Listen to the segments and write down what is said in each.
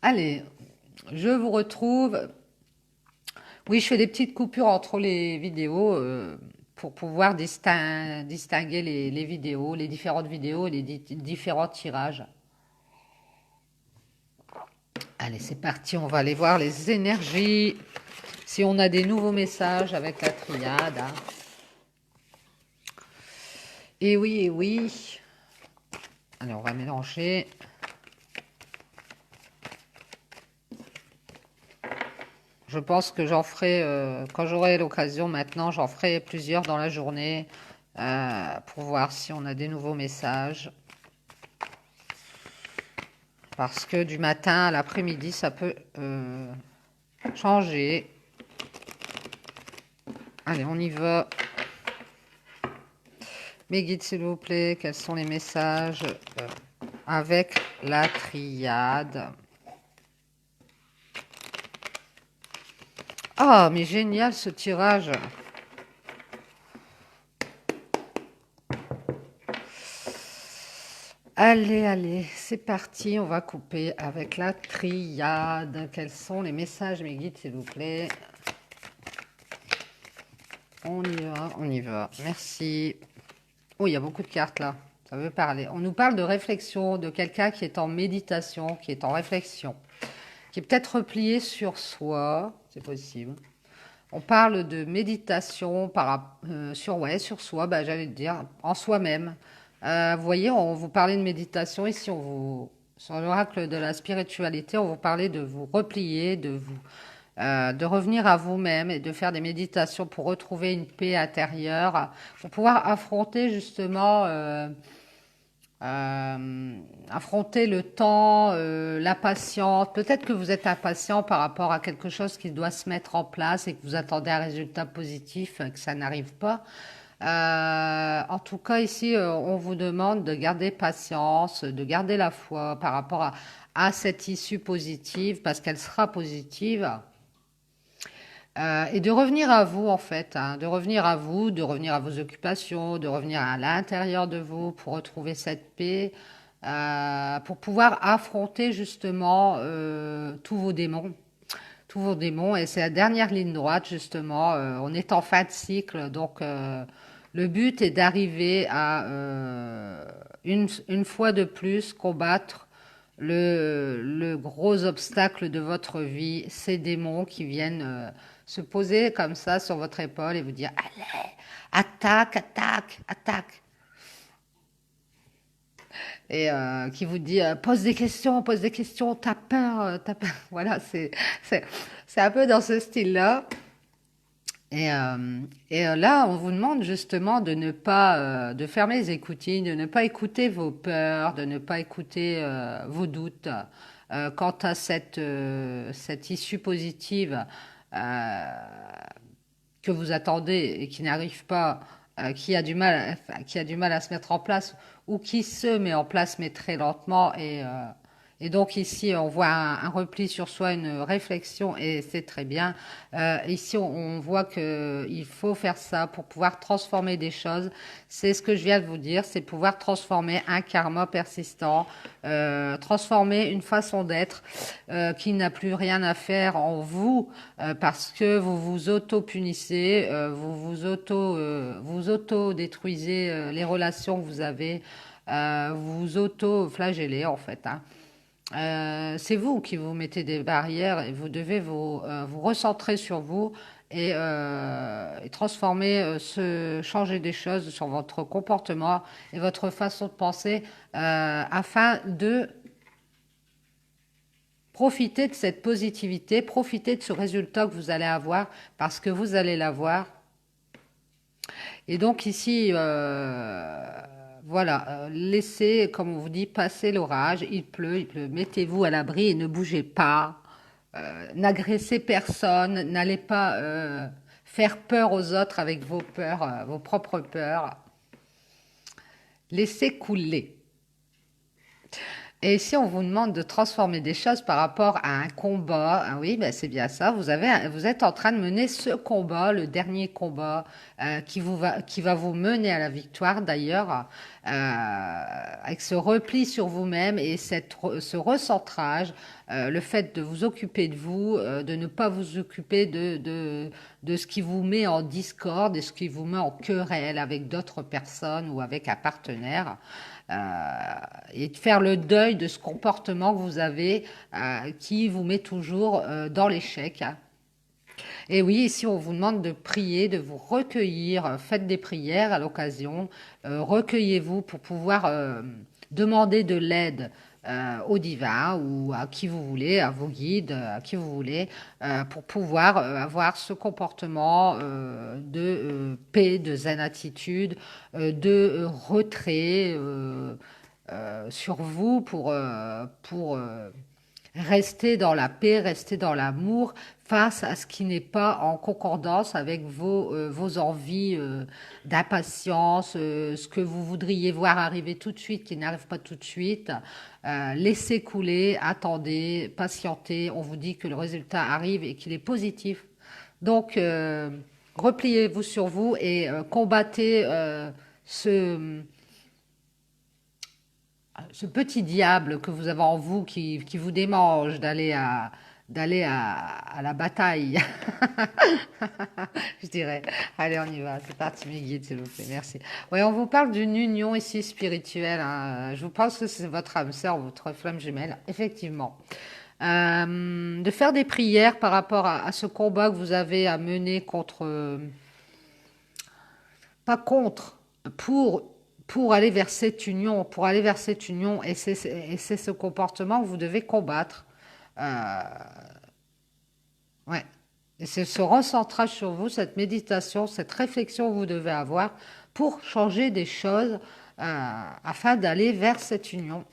Allez, je vous retrouve. Oui, je fais des petites coupures entre les vidéos pour pouvoir distinguer les vidéos, les différentes vidéos et les différents tirages. Allez, c'est parti, on va aller voir les énergies. Si on a des nouveaux messages avec la triade, hein. Et oui, et oui. Allez, on va mélanger. Je pense que j'en ferai, quand j'aurai l'occasion maintenant, j'en ferai plusieurs dans la journée pour voir si on a des nouveaux messages. Parce que du matin à l'après-midi, ça peut changer. Allez, on y va. Mes guides, s'il vous plaît, quels sont les messages avec la triade? Ah, mais génial ce tirage. Allez, allez, c'est parti. On va couper avec la triade. Quels sont les messages, mes guides, s'il vous plaît? On y va, on y va. Merci. Oh, il y a beaucoup de cartes là. Ça veut parler. On nous parle de réflexion, de quelqu'un qui est en méditation, qui est en réflexion, qui est peut-être replié sur soi. C'est possible. On parle de méditation sur soi, bah, j'allais dire, en soi-même. Vous voyez, on vous parlait de méditation ici, sur l'oracle de la spiritualité, on vous parlait de vous replier, de revenir à vous-même et de faire des méditations pour retrouver une paix intérieure, pour pouvoir affronter justement affronter le temps, la patience. Peut-être que vous êtes impatient par rapport à quelque chose qui doit se mettre en place et que vous attendez un résultat positif, que ça n'arrive pas. En tout cas, ici, on vous demande de garder patience, de garder la foi par rapport à cette issue positive, parce qu'elle sera positive. Et de revenir à vous, en fait, hein, de revenir à vous, de revenir à vos occupations, de revenir à l'intérieur de vous pour retrouver cette paix, pour pouvoir affronter justement tous vos démons. Tous vos démons. Et c'est la dernière ligne droite, justement. On est en fin de cycle, donc le but est d'arriver à, une fois de plus, combattre le gros obstacle de votre vie, ces démons qui viennent se poser comme ça sur votre épaule et vous dire allez, attaque, attaque, attaque. Et qui vous dit pose des questions, t'as peur, t'as peur. Voilà, c'est, c'est un peu dans ce style-là. Et, là, on vous demande justement de ne pas, de fermer les écoutines, de ne pas écouter vos peurs, de ne pas écouter vos doutes quant à cette issue positive euh, que vous attendez et qui n'arrive pas, qui a du mal à se mettre en place ou qui se met en place mais très lentement et donc ici, on voit un repli sur soi, une réflexion, et c'est très bien. Ici, on voit que il faut faire ça pour pouvoir transformer des choses. C'est ce que je viens de vous dire, c'est pouvoir transformer un karma persistant, transformer une façon d'être qui n'a plus rien à faire en vous parce que vous vous auto-punissez, vous auto-détruisez les relations que vous avez, vous auto-flagellez en fait, hein. C'est vous qui vous mettez des barrières et vous devez vous recentrer sur vous et transformer, changer des choses sur votre comportement et votre façon de penser afin de profiter de cette positivité, profiter de ce résultat que vous allez avoir parce que vous allez l'avoir. Et donc ici, voilà, laissez, comme on vous dit, passer l'orage. Il pleut. Mettez-vous à l'abri et ne bougez pas. N'agressez personne. N'allez pas faire peur aux autres avec vos peurs, vos propres peurs. Laissez couler. Et ici, on vous demande de transformer des choses par rapport à un combat. Ah oui, ben c'est bien ça. Vous êtes en train de mener ce combat, le dernier combat qui va vous mener à la victoire. D'ailleurs, avec ce repli sur vous-même et ce recentrage, le fait de vous occuper de vous, de ne pas vous occuper de ce qui vous met en discorde et ce qui vous met en querelle avec d'autres personnes ou avec un partenaire et de faire le deuil de ce comportement que vous avez qui vous met toujours dans l'échec. Et oui, ici on vous demande de prier, de vous recueillir, faites des prières à l'occasion, recueillez-vous pour pouvoir demander de l'aide au divin ou à qui vous voulez, à vos guides, à qui vous voulez, pour pouvoir avoir ce comportement de paix, de zen attitude, de retrait sur vous pour rester dans la paix, rester dans l'amour face à ce qui n'est pas en concordance avec vos envies d'impatience, ce que vous voudriez voir arriver tout de suite qui n'arrive pas tout de suite. Laissez couler, attendez, patientez. On vous dit que le résultat arrive et qu'il est positif. Donc, repliez-vous sur vous et combattez ce, ce petit diable que vous avez en vous qui vous démange d'aller à la bataille, je dirais. Allez, on y va. C'est parti, mes guides, s'il vous plaît. Merci. Oui, on vous parle d'une union ici spirituelle, hein. Je vous pense que c'est votre âme sœur, votre flamme jumelle, effectivement. De faire des prières par rapport à ce combat que vous avez à mener contre, pas contre, pour, pour aller vers cette union, pour aller vers cette union, et c'est ce comportement que vous devez combattre. Euh, ouais. Et c'est ce recentrage sur vous, cette méditation, cette réflexion que vous devez avoir pour changer des choses afin d'aller vers cette union.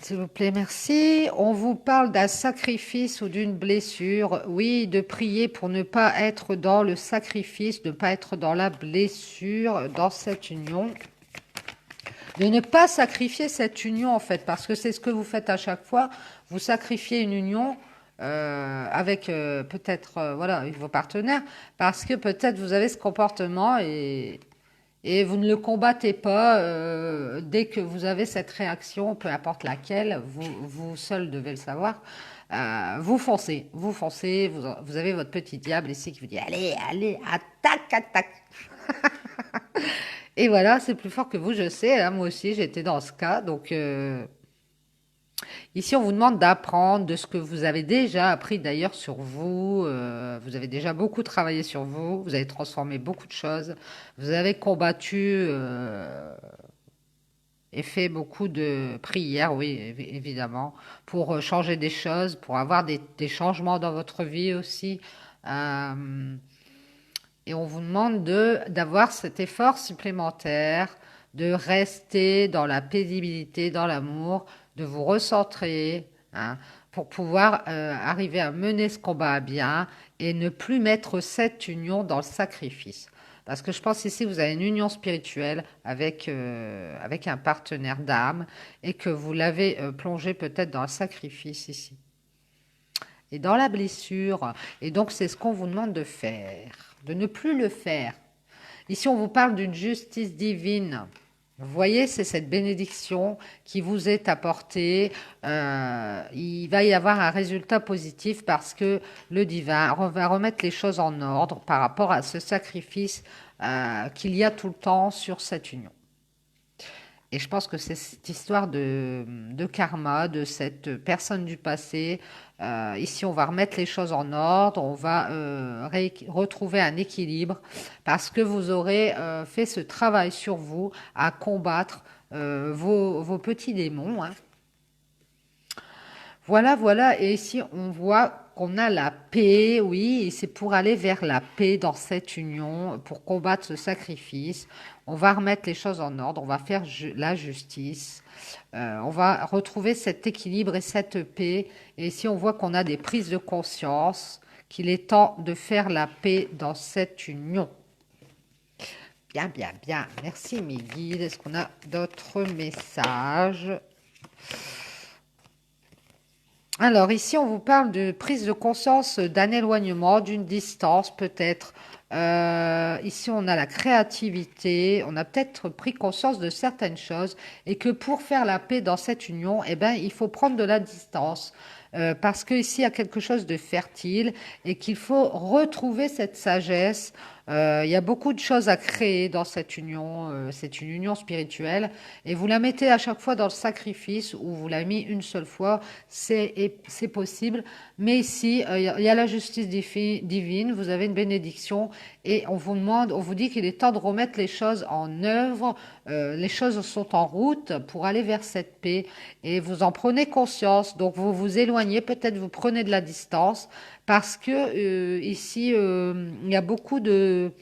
S'il vous plaît, merci. On vous parle d'un sacrifice ou d'une blessure. Oui, de prier pour ne pas être dans le sacrifice, de ne pas être dans la blessure, dans cette union. De ne pas sacrifier cette union, en fait, parce que c'est ce que vous faites à chaque fois. Vous sacrifiez une union avec peut-être voilà, avec vos partenaires, parce que peut-être vous avez ce comportement et vous ne le combattez pas dès que vous avez cette réaction, peu importe laquelle, vous seul devez le savoir. Vous foncez, vous avez votre petit diable ici qui vous dit allez, allez, attaque, attaque. Et voilà, c'est plus fort que vous, je sais. Hein, moi aussi, j'étais dans ce cas. Donc, ici, on vous demande d'apprendre de ce que vous avez déjà appris d'ailleurs sur vous. Vous avez déjà beaucoup travaillé sur vous. Vous avez transformé beaucoup de choses. Vous avez combattu et fait beaucoup de prières, oui, évidemment, pour changer des choses, pour avoir des changements dans votre vie aussi. Euh, et on vous demande d'avoir cet effort supplémentaire, de rester dans la paisibilité, dans l'amour, de vous recentrer, hein, pour pouvoir arriver à mener ce combat à bien et ne plus mettre cette union dans le sacrifice. Parce que je pense ici que vous avez une union spirituelle avec un partenaire d'âme et que vous l'avez plongé peut-être dans le sacrifice ici. Et dans la blessure. Et donc c'est ce qu'on vous demande de faire, de ne plus le faire. Ici on vous parle d'une justice divine. Vous voyez, c'est cette bénédiction qui vous est apportée. Il va y avoir un résultat positif parce que le divin va remettre les choses en ordre par rapport à ce sacrifice qu'il y a tout le temps sur cette union. Et je pense que c'est cette histoire de karma, de cette personne du passé. Ici, on va remettre les choses en ordre, on va retrouver un équilibre parce que vous aurez fait ce travail sur vous à combattre vos petits démons, hein. Voilà, voilà. Et ici, on voit qu'on a la paix, oui, et c'est pour aller vers la paix dans cette union, pour combattre ce sacrifice. On va remettre les choses en ordre, on va faire la justice, on va retrouver cet équilibre et cette paix. Et ici, on voit qu'on a des prises de conscience, qu'il est temps de faire la paix dans cette union. Bien, bien, bien. Merci mes guides. Est-ce qu'on a d'autres messages? Alors ici, on vous parle de prise de conscience d'un éloignement, d'une distance peut-être. Ici, on a la créativité, on a peut-être pris conscience de certaines choses et que pour faire la paix dans cette union, eh ben, il faut prendre de la distance. Parce que ici, il y a quelque chose de fertile et qu'il faut retrouver cette sagesse. Il y a beaucoup de choses à créer dans cette union. C'est une union spirituelle et vous la mettez à chaque fois dans le sacrifice ou vous la mis une seule fois, c'est possible. Mais ici, il y a la justice divine, vous avez une bénédiction et on vous demande, on vous dit qu'il est temps de remettre les choses en œuvre. Les choses sont en route pour aller vers cette paix et vous en prenez conscience. Donc vous vous éloignez, peut-être vous prenez de la distance parce que ici, il y a beaucoup de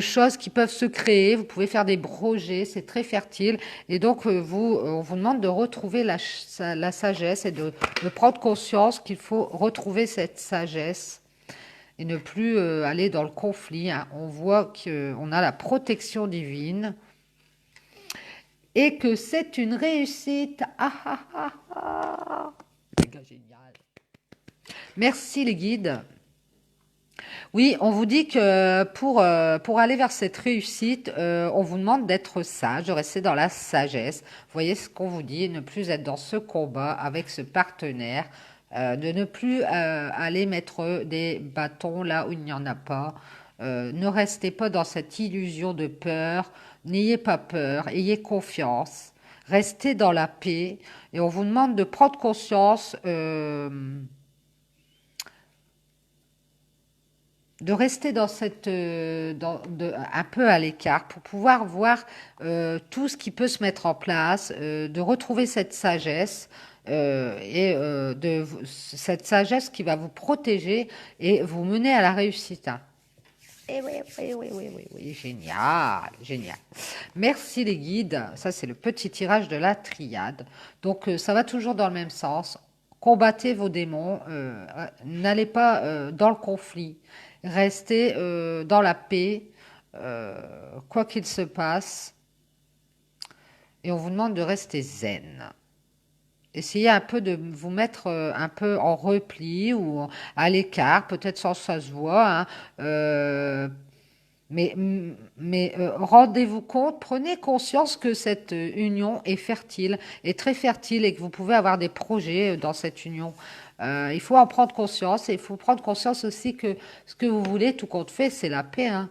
choses qui peuvent se créer. Vous pouvez faire des projets, c'est très fertile. Et donc, on vous demande de retrouver la sagesse et de prendre conscience qu'il faut retrouver cette sagesse et ne plus aller dans le conflit, hein. On voit qu'on a la protection divine et que c'est une réussite. Ah, ah, ah, ah. C'est génial. Merci les guides. Oui, on vous dit que pour aller vers cette réussite, on vous demande d'être sage, de rester dans la sagesse. Vous voyez ce qu'on vous dit, ne plus être dans ce combat avec ce partenaire, de ne plus aller mettre des bâtons là où il n'y en a pas. Ne restez pas dans cette illusion de peur, n'ayez pas peur, ayez confiance, restez dans la paix et on vous demande de prendre conscience. De rester dans cette, un peu à l'écart pour pouvoir voir tout ce qui peut se mettre en place, de retrouver cette sagesse cette sagesse qui va vous protéger et vous mener à la réussite, hein. Eh oui, oui, oui, oui, oui, oui, génial, génial. Merci les guides. Ça, c'est le petit tirage de la triade. Donc, ça va toujours dans le même sens. Combattez vos démons. N'allez pas dans le conflit. Restez dans la paix, quoi qu'il se passe. Et on vous demande de rester zen. Essayez un peu de vous mettre un peu en repli ou à l'écart, peut-être sans que ça se voit, hein. Euh, mais rendez-vous compte, prenez conscience que cette union est fertile, est très fertile et que vous pouvez avoir des projets dans cette union. Il faut en prendre conscience et il faut prendre conscience aussi que ce que vous voulez, tout compte fait, c'est la paix, hein.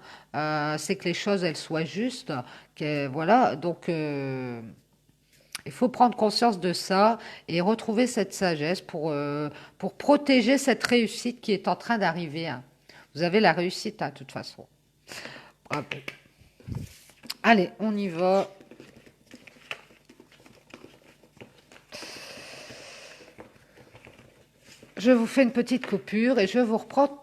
C'est que les choses, elles soient justes. Voilà, donc il faut prendre conscience de ça et retrouver cette sagesse pour protéger cette réussite qui est en train d'arriver, hein. Vous avez la réussite, hein, de toute façon. Bravo. Allez, on y va. Je vous fais une petite coupure et je vous reprends